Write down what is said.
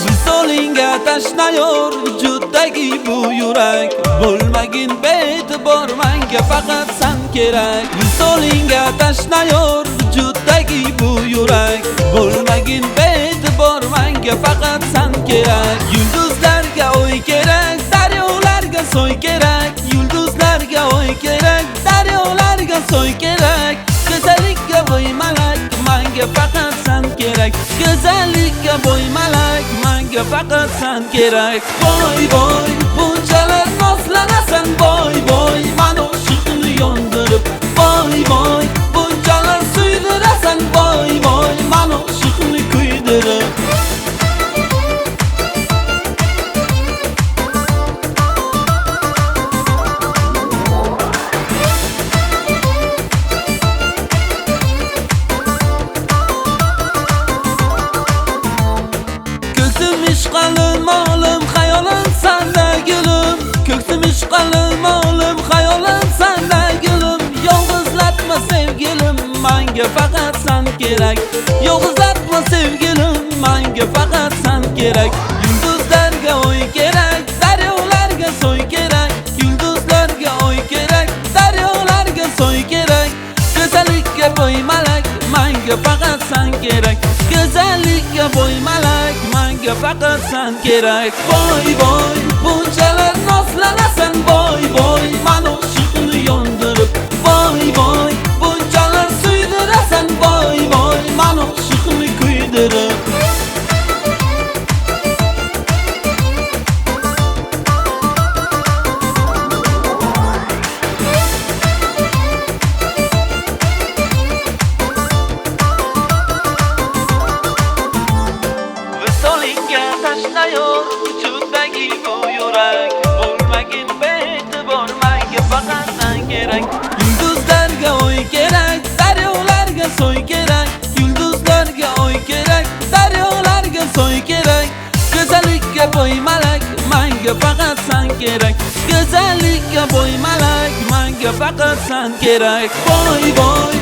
Visolingga tashnayor vujuddagi bu yurak, bo'lmagin be'tibor menga faqat sen kerak. Visolingga tashnayor vujuddagi bu yurak, bo'lmagin be'tibor menga faqat sen kerak. Yulduzlarga oy kerak, daryolarga soy kerak. Yulduzlarga oy kerak, daryolarga soy kerak. Go'zallikka boy malak, menga faqat sen kerak. Go'zallikka boy malak, menga faqat sen kerak. Boy boy, bunchalar noshlanasan boy boy, men oshiqni yondirib. Boy boy, bunchalar suydirasan boy boy, men oshiqni kuydirib. İşqalim olim, hayolim sanda gülüm. Ko'ksim ishqalim olim, hayolim sanda gülüm. Yolg'izlatma sevgilim, menga faqat sen kerak. Yolg'izlatma sevgilim, menga faqat sen kerak. Yulduzlarga oy kerak, daryolarga soy kerak. Yulduzlarga oy kerak, daryolarga soy kerak. Go'zallikka boy malak, menga faqat sen kerak. Go'zallikka boy malak, menga faqat sen kerak. Boy boy, bunchalar noshlanasan boy boy, men oshiqni yondirib. Boy boy, bunchalar suydirasan boy boy, men oshiqni kuydirib. Visolingga tashnayor vujuddagi bu yurak, bo'lmagin be'tibor menga faqat sen kerak. Yulduzlarga oy kerak, daryolarga soy kerak. Yulduzlarga oy kerak, daryolarga soy kerak. Go'zallikka boy malak, menga faqat sen kerak. Go'zallikka boy malak, menga faqat sen kerak. Boy boy,